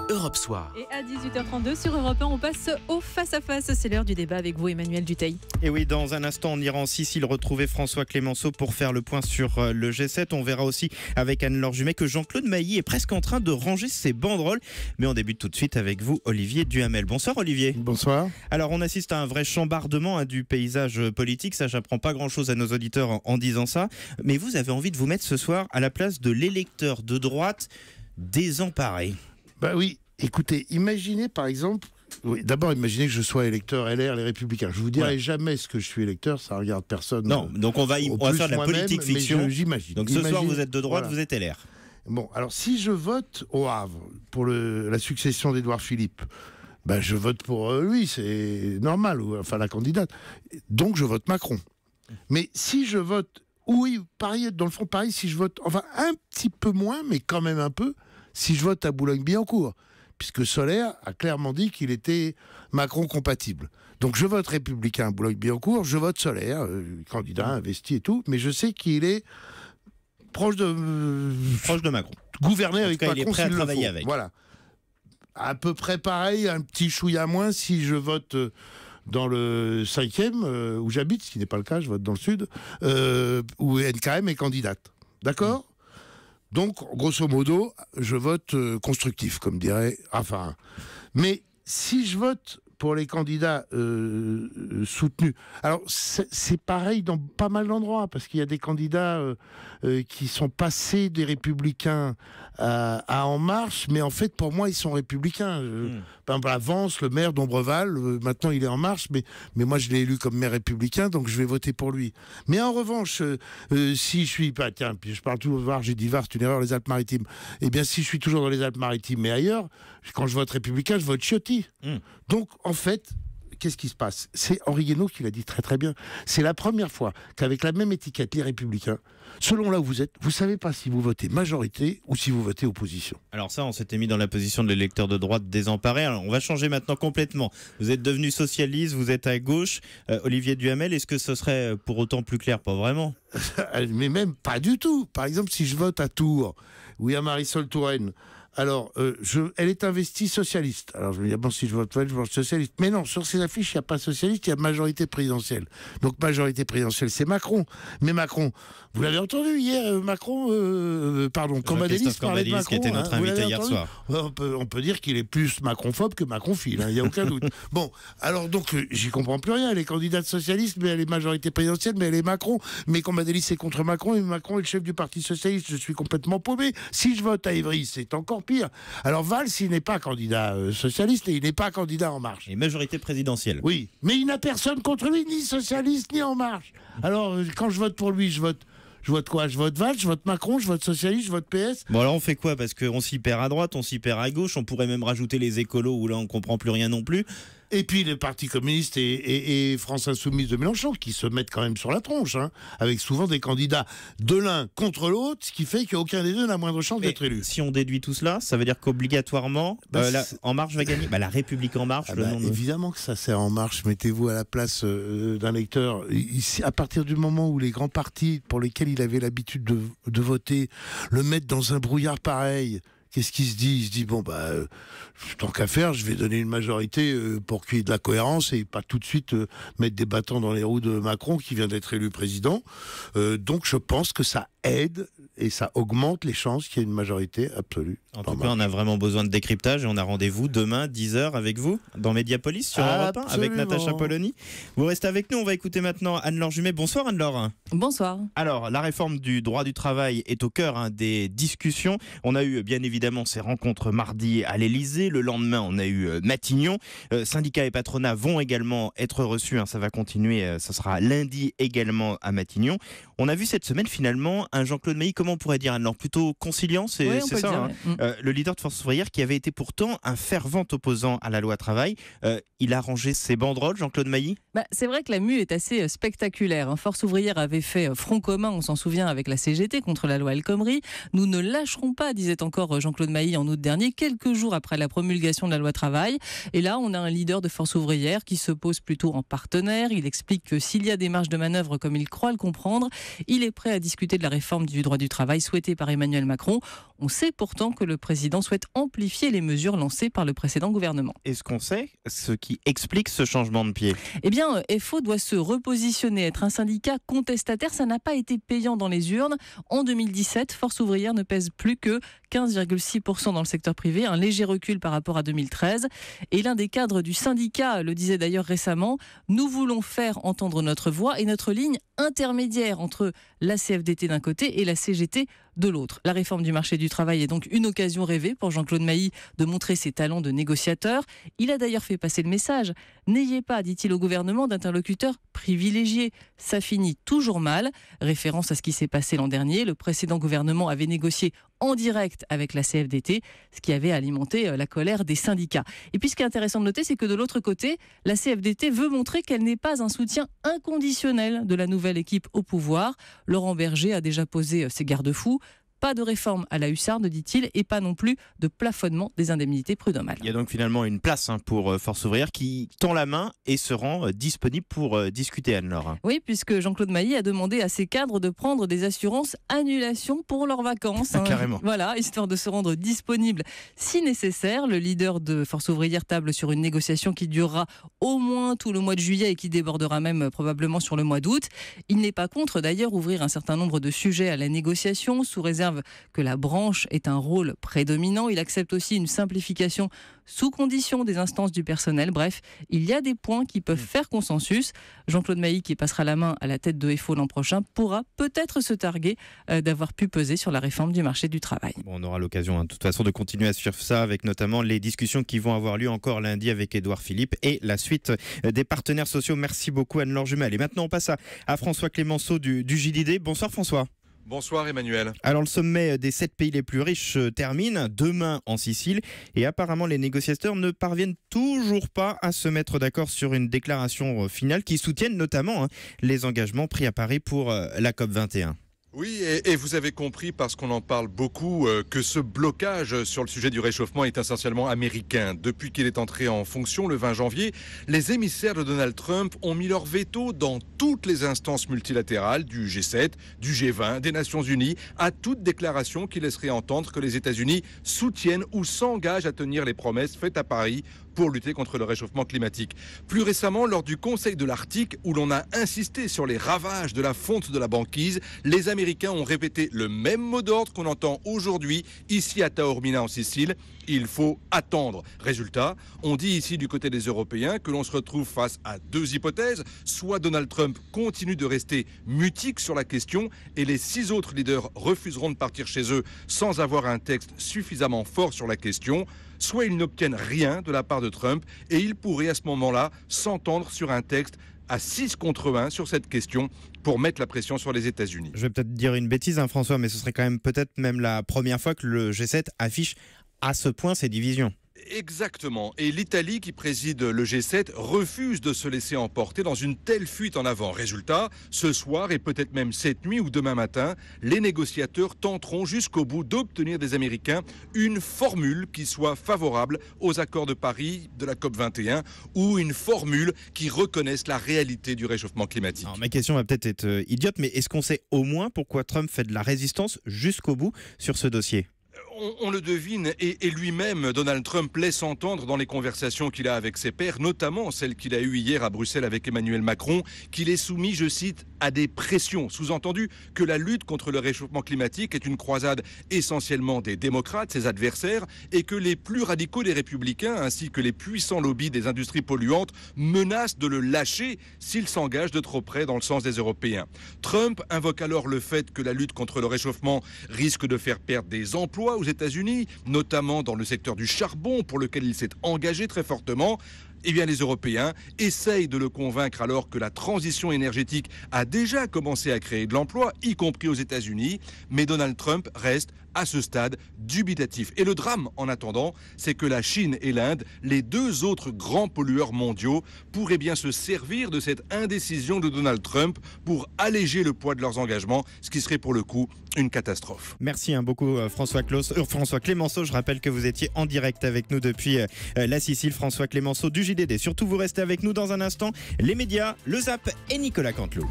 Europe Soir. Et à 18h32 sur Europe 1, on passe au face-à-face. C'est l'heure du débat avec vous, Emmanuel Dutheil. Et oui, dans un instant, on ira en Sicile retrouver François Clémenceau pour faire le point sur le G7. On verra aussi avec Anne-Laure Jumet que Jean-Claude Mailly est presque en train de ranger ses banderoles. Mais on débute tout de suite avec vous, Olivier Duhamel. Bonsoir Olivier. Bonsoir. Alors, on assiste à un vrai chambardement du paysage politique. Ça, j'apprends pas grand-chose à nos auditeurs en disant ça. Mais vous avez envie de vous mettre ce soir à la place de l'électeur de droite désemparé. Bah oui, écoutez, imaginez par exemple, d'abord imaginez que je sois électeur LR, les Républicains. Je vous dirai jamais ce que je suis électeur, ça regarde personne. Non, donc on va faire de la politique fiction. J'imagine. Donc ce soir vous êtes de droite, voilà. Vous êtes LR. Bon, alors si je vote au Havre pour la succession d'Édouard Philippe, ben je vote pour lui, c'est normal, enfin la candidate. Donc je vote Macron. Mais si je vote, oui, Paris, dans le fond Paris, si je vote, enfin un petit peu moins, mais quand même un peu, si je vote à Boulogne-Billancourt, puisque Solaire a clairement dit qu'il était Macron compatible. Donc je vote républicain à Boulogne-Billancourt, je vote Solaire, candidat investi et tout, mais je sais qu'il est proche de Macron. Gouverner avec Macron, il est prêt à travailler avec. Voilà. À peu près pareil, un petit chouïa moins si je vote dans le 5e, où j'habite, ce qui n'est pas le cas, je vote dans le sud, où NKM est candidate. D'accord ? Donc, grosso modo, je vote constructif, comme dirait Raffarin. Mais si je vote pour les candidats soutenus, alors c'est pareil dans pas mal d'endroits, parce qu'il y a des candidats qui sont passés des Républicains à En Marche, mais en fait, pour moi, ils sont Républicains. Par exemple, à Vence, le maire d'Ombreval, maintenant il est En Marche, mais moi je l'ai élu comme maire républicain, donc je vais voter pour lui. Mais en revanche, si je suis pas, tiens, puis je parle toujours de Var, j'ai dit Var, c'est une erreur, les Alpes-Maritimes. Eh bien, si je suis toujours dans les Alpes-Maritimes, mais ailleurs, quand je vote républicain, je vote Ciotti. Donc, en fait, qu'est-ce qui se passe? C'est Henri Guénaud qui l'a dit très très bien. C'est la première fois qu'avec la même étiquette, les Républicains, selon là où vous êtes, vous ne savez pas si vous votez majorité ou si vous votez opposition. Alors ça, on s'était mis dans la position de l'électeur de droite désemparé. Alors on va changer maintenant complètement. Vous êtes devenu socialiste, vous êtes à gauche. Olivier Duhamel, est-ce que ce serait pour autant plus clair? Pas vraiment. Mais même pas du tout. Par exemple, si je vote à Tours, où il y a Marisol Touraine, alors, elle est investie socialiste. Alors, je me dis, bon, si je vote pour elle, je vote socialiste. Mais non, sur ces affiches, il n'y a pas socialiste, il y a majorité présidentielle. Donc, majorité présidentielle, c'est Macron. Mais Macron, vous l'avez entendu hier, Macron, Cambadélis parlait de Macron. Qui était notre invité hier soir. On peut dire qu'il est plus macronphobe que macronphile, il n'y a aucun doute. Bon, alors donc, j'y comprends plus rien. Elle est candidate socialiste, mais elle est majorité présidentielle, mais elle est Macron. Mais Cambadélis, c'est contre Macron, et Macron est le chef du Parti socialiste. Je suis complètement paumé. Si je vote à Évry, c'est encore pire. Alors Valls, il n'est pas candidat socialiste et il n'est pas candidat En Marche. Et majorité présidentielle. Oui, mais il n'a personne contre lui, ni socialiste, ni En Marche. Alors, quand je vote pour lui, je vote quoi? Je vote Valls, je vote Macron, je vote socialiste, je vote PS. Bon alors on fait quoi? Parce qu'on s'y perd à droite, on s'y perd à gauche, on pourrait même rajouter les écolos où là on comprend plus rien non plus. Et puis les partis communistes et France Insoumise de Mélenchon qui se mettent quand même sur la tronche, avec souvent des candidats de l'un contre l'autre, ce qui fait qu'aucun des deux n'a moindre chance d'être élu. Si on déduit tout cela, ça veut dire qu'obligatoirement, En Marche va gagner. La République En Marche, évidemment que ça sert En Marche. Mettez-vous à la place d'un lecteur. À partir du moment où les grands partis pour lesquels il avait l'habitude de voter le mettent dans un brouillard pareil, qu'est-ce qu'il se dit? Il se dit, bon, tant qu'à faire, je vais donner une majorité pour qu'il y ait de la cohérence et pas tout de suite mettre des bâtons dans les roues de Macron qui vient d'être élu président. Donc je pense que ça aide et ça augmente les chances qu'il y ait une majorité absolue. En tout cas, on a vraiment besoin de décryptage et on a rendez-vous demain 10h avec vous dans Mediapolis sur Europe 1 avec Natacha Polony. Vous restez avec nous, on va écouter maintenant Anne-Laure Jumet. Bonsoir Anne-Laure. Bonsoir. Alors, la réforme du droit du travail est au cœur des discussions. On a eu bien évidemment ces rencontres mardi à l'Elysée. Le lendemain, on a eu Matignon. Syndicats et patronats vont également être reçus. Ça va continuer, ça sera lundi également à Matignon. On a vu cette semaine finalement un Jean-Claude Mailly, comment on pourrait dire Anne-Laure, plutôt conciliant, c'est ça le leader de Force ouvrière qui avait été pourtant un fervent opposant à la loi travail. Il a rangé ses banderoles, Jean-Claude Mailly? C'est vrai que la mue est assez spectaculaire. Force ouvrière avait fait front commun, on s'en souvient, avec la CGT contre la loi El Khomri. Nous ne lâcherons pas, disait encore Jean-Claude Mailly en août dernier, quelques jours après la promulgation de la loi travail. Et là, on a un leader de Force ouvrière qui se pose plutôt en partenaire. Il explique que s'il y a des marges de manœuvre comme il croit le comprendre, il est prêt à discuter de la réforme du droit du travail souhaitée par Emmanuel Macron. On sait pourtant que le président souhaite amplifier les mesures lancées par le précédent gouvernement. Est-ce qu'on sait ce qui explique ce changement de pied? Eh bien, FO doit se repositionner, être un syndicat contestataire. Ça n'a pas été payant dans les urnes. En 2017, Force ouvrière ne pèse plus que 15,6% dans le secteur privé, un léger recul par rapport à 2013. Et l'un des cadres du syndicat le disait d'ailleurs récemment, nous voulons faire entendre notre voix et notre ligne intermédiaire entre la CFDT d'un côté et la CGT de l'autre. La réforme du marché du travail est donc une occasion rêvée pour Jean-Claude Mailly de montrer ses talents de négociateur. Il a d'ailleurs fait passer le message. N'ayez pas, dit-il au gouvernement, d'interlocuteurs privilégiés. Ça finit toujours mal. Référence à ce qui s'est passé l'an dernier. Le précédent gouvernement avait négocié en direct avec la CFDT, ce qui avait alimenté la colère des syndicats. Et puis ce qui est intéressant de noter, c'est que de l'autre côté, la CFDT veut montrer qu'elle n'est pas un soutien inconditionnel de la nouvelle équipe au pouvoir. Laurent Berger a déjà posé ses garde-fous. Pas de réforme à la hussarde, dit-il, et pas non plus de plafonnement des indemnités prud'homales. Il y a donc finalement une place pour Force ouvrière qui tend la main et se rend disponible pour discuter, Anne-Laure. Oui, puisque Jean-Claude Mailly a demandé à ses cadres de prendre des assurances annulation pour leurs vacances. Carrément. Voilà, histoire de se rendre disponible si nécessaire. Le leader de Force ouvrière table sur une négociation qui durera au moins tout le mois de juillet et qui débordera même probablement sur le mois d'août. Il n'est pas contre d'ailleurs ouvrir un certain nombre de sujets à la négociation, sous réserve que la branche ait un rôle prédominant. Il accepte aussi une simplification sous condition des instances du personnel. Bref, il y a des points qui peuvent faire consensus. Jean-Claude Mailly, qui passera la main à la tête de FO l'an prochain, pourra peut-être se targuer d'avoir pu peser sur la réforme du marché du travail. Bon, on aura l'occasion de toute façon de continuer à suivre ça avec notamment les discussions qui vont avoir lieu encore lundi avec Édouard Philippe et la suite des partenaires sociaux. Merci beaucoup Anne-Laure Jumel. Et maintenant on passe à François Clémenceau du JDD. Bonsoir François. Bonsoir Emmanuel. Alors le sommet des 7 pays les plus riches termine demain en Sicile et apparemment les négociateurs ne parviennent toujours pas à se mettre d'accord sur une déclaration finale qui soutienne notamment les engagements pris à Paris pour la COP21. Oui, et vous avez compris, parce qu'on en parle beaucoup, que ce blocage sur le sujet du réchauffement est essentiellement américain. Depuis qu'il est entré en fonction le 20 janvier, les émissaires de Donald Trump ont mis leur veto dans toutes les instances multilatérales, du G7, du G20, des Nations Unies, à toute déclaration qui laisserait entendre que les États-Unis soutiennent ou s'engagent à tenir les promesses faites à Paris pour lutter contre le réchauffement climatique. Plus récemment, lors du Conseil de l'Arctique, où l'on a insisté sur les ravages de la fonte de la banquise, les Américains ont répété le même mot d'ordre qu'on entend aujourd'hui ici à Taormina en Sicile. Il faut attendre. Résultat, on dit ici du côté des Européens que l'on se retrouve face à deux hypothèses. Soit Donald Trump continue de rester mutique sur la question et les 6 autres leaders refuseront de partir chez eux sans avoir un texte suffisamment fort sur la question. Soit ils n'obtiennent rien de la part de Trump et ils pourraient à ce moment-là s'entendre sur un texte à 6 contre 1 sur cette question pour mettre la pression sur les États-Unis. Je vais peut-être dire une bêtise François, mais ce serait quand même peut-être même la première fois que le G7 affiche à ce point ses divisions. Exactement. Et l'Italie, qui préside le G7, refuse de se laisser emporter dans une telle fuite en avant. Résultat, ce soir et peut-être même cette nuit ou demain matin, les négociateurs tenteront jusqu'au bout d'obtenir des Américains une formule qui soit favorable aux accords de Paris de la COP21 ou une formule qui reconnaisse la réalité du réchauffement climatique. Alors, ma question va peut-être être idiote, mais est-ce qu'on sait au moins pourquoi Trump fait de la résistance jusqu'au bout sur ce dossier ? On le devine et lui-même, Donald Trump laisse entendre dans les conversations qu'il a avec ses pairs, notamment celle qu'il a eue hier à Bruxelles avec Emmanuel Macron, qu'il est soumis, je cite, à des pressions. Sous-entendu que la lutte contre le réchauffement climatique est une croisade essentiellement des démocrates, ses adversaires, et que les plus radicaux des républicains, ainsi que les puissants lobbies des industries polluantes, menacent de le lâcher s'il s'engage de trop près dans le sens des Européens. Trump invoque alors le fait que la lutte contre le réchauffement risque de faire perdre des emplois aux États-Unis, notamment dans le secteur du charbon pour lequel il s'est engagé très fortement. Eh bien, les Européens essayent de le convaincre alors que la transition énergétique a déjà commencé à créer de l'emploi, y compris aux États-Unis. Mais Donald Trump reste, à ce stade, dubitatif. Et le drame, en attendant, c'est que la Chine et l'Inde, les deux autres grands pollueurs mondiaux, pourraient bien se servir de cette indécision de Donald Trump pour alléger le poids de leurs engagements, ce qui serait pour le coup une catastrophe. Merci beaucoup François Clémenceau. Je rappelle que vous étiez en direct avec nous depuis la Sicile. François Clémenceau du JDD. Surtout, vous restez avec nous dans un instant. Les médias, le ZAP et Nicolas Canteloup.